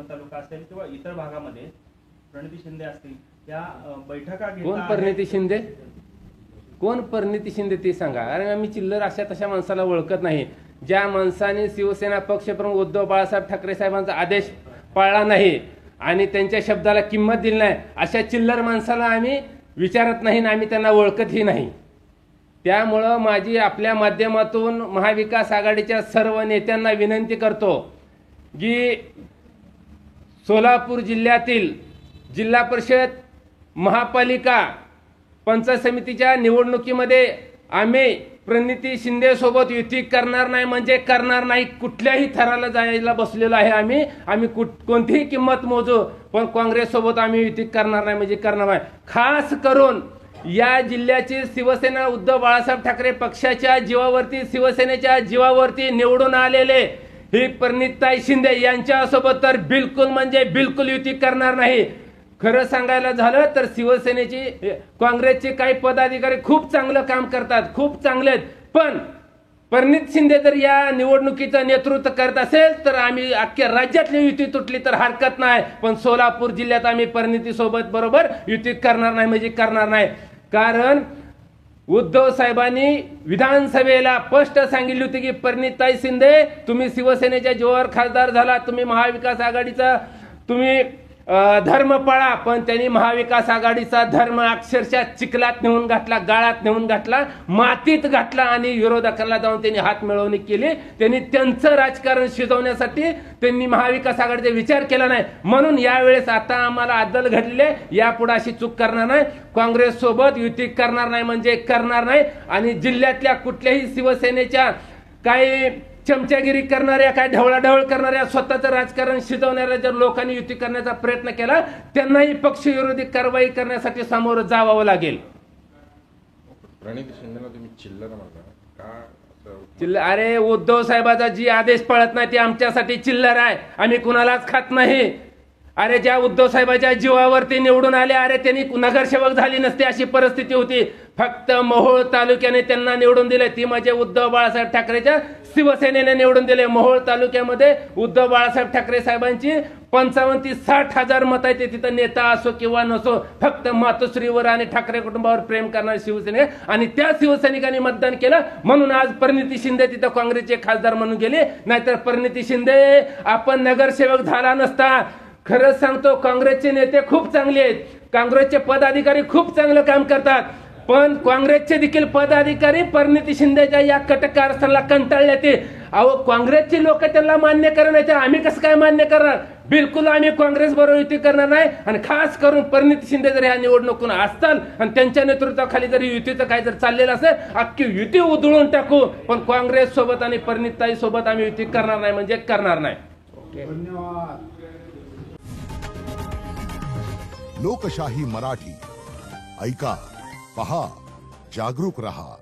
मोहोळ तालुका असेल किंवा इतर भागामध्ये प्रणिती शिंदे असतील या बैठका घेता कोण परिणिती शिंदे? कोण परिणिती शिंदे ते सांगा. अरे आम्ही चिल्लर अशा तशा माणसाला ओळखत नाही. ज्या माणसाने शिवसेना पक्षप्रमुख उद्धव बाळासाहेब ठाकरे साहेबांचा आदेश पाळला नाही आणि त्यांच्या शब्दाला किंमत दिली नाही अशा चिल्लर माणसाला आम्ही विचारत नाही, आम्ही त्यांना ओळखतही नाही. त्यामुळं माझी आपल्या माध्यमातून महाविकास आघाडीच्या सर्व नेत्यांना विनंती करतो की सोलापूर जिल्ह्यातील जिल्हा परिषद, महापालिका, पंचायत समितीच्या निवडणुकीमध्ये आम्ही प्रणिती शिंदे सोबत युती करणार नाही म्हणजे करणार नाही. कुठल्याही थराला जायला बसलेलो आहे आम्ही कोणतीही किंमत मोजू, पण काँग्रेस सोबत आम्ही युती करणार नाही म्हणजे करणार नाही. खास करून या जिल्ह्याची शिवसेना उद्धव बाळासाहेब ठाकरे पक्षाच्या जीवावरती, शिवसेनेच्या जीवावरती निवडून आलेले ही प्रणितीताई शिंदे यांच्यासोबत तर बिलकुल म्हणजे बिलकुल युती करणार नाही. खरं सांगायला झालं तर शिवसेनेची, काँग्रेसचे काही पदाधिकारी खूप चांगलं काम करतात, खूप चांगले आहेत, पण प्रणिती शिंदे जर या निवडणुकीचं नेतृत्व करत असेल तर आम्ही अख्ख्या राज्यातली युती तुटली तर हरकत नाही, पण सोलापूर जिल्ह्यात आम्ही प्रणिती सोबत बरोबर युती करणार नाही म्हणजे करणार नाही. कारण उद्धव साहेबांनी विधानसभेला स्पष्ट सांगितले होते की प्रणितीताई शिंदे तुम्ही शिवसेनेच्या जीवावर खासदार झाला, तुम्ही महाविकास आघाडीचा तुम्ही धर्म पाळा, पण त्यांनी महाविकास आघाडीचा धर्म अक्षरशः चिखलात नेऊन घातला, गाळात नेऊन घातला, मातीत घातला आणि विरोधकांना जाऊन त्यांनी हात मिळवणी केली. त्यांनी त्यांचं राजकारण शिजवण्यासाठी त्यांनी महाविकास आघाडीचा विचार केला नाही. म्हणून यावेळेस आता आम्हाला अद्दल घडले, यापुढे अशी चूक करणार नाही, काँग्रेस सोबत युती करणार नाही म्हणजे करणार नाही. आणि जिल्ह्यातल्या कुठल्याही शिवसेनेच्या काही चमचागिरी करणाऱ्या, काय ढवळाढवळ करणाऱ्या, स्वतःचं राजकारण शिजवणाऱ्या जर लोकांनी युती करण्याचा प्रयत्न केला त्यांनाही पक्षविरोधी कारवाई करण्यासाठी सामोरं जावं लागेल. प्रणिती शिंदेला तुम्ही चिल्लर म्हणता का? चिल्लर? अरे उद्धव साहेबाचा जी आदेश पळत नाही ते आमच्यासाठी चिल्लर आहे, आम्ही कुणालाच खात नाही. अरे ज्या उद्धव साहेबाच्या जीवावरती निवडून आले, अरे त्यांनी नगरसेवक झाली नसते अशी परिस्थिती होती. फक्त मोहोळ तालुक्याने त्यांना निवडून दिले, ती म्हणजे उद्धव बाळासाहेब ठाकरेच्या शिवसेनेने निवडून दिले. मोहोळ तालुक्यामध्ये उद्धव बाळासाहेब ठाकरे साहेबांची 55 ते 60 हजार मत आहेत. तिथं नेता असो किंवा नसो, फक्त मातोश्रीवर आणि ठाकरे कुटुंबावर प्रेम करणारे शिवसेने आणि त्या शिवसैनिकांनी मतदान केलं, म्हणून आज प्रणिती शिंदे तिथं काँग्रेसचे खासदार म्हणून गेले. नाहीतर प्रणिती शिंदे आपण नगरसेवक झाला नसता. खरंच सांगतो, काँग्रेसचे नेते खूप चांगले आहेत, काँग्रेसचे पदाधिकारी खूप चांगलं काम करतात, पण काँग्रेसचे देखील पदाधिकारी प्रणिती शिंदेच्या या कटक कारस्थानाला कंटाळले ते. अहो काँग्रेसचे लोक त्यांना मान्य करण्याचे, आम्ही कसं काय मान्य करणार? बिलकुल आम्ही काँग्रेस बरोबर युती करणार नाही. आणि खास करून प्रणिती शिंदे जर ह्या निवडणुकीत असताल आणि त्यांच्या नेतृत्वाखाली जर युतीचं काय जर चाललेलं असेल, अख्खी युती उधळून टाकू, पण काँग्रेस सोबत आणि प्रणितीताई सोबत आम्ही युती करणार नाही म्हणजे करणार नाही. धन्यवाद. लोकशाही मराठी ऐका, पहा, जागरूक रहा.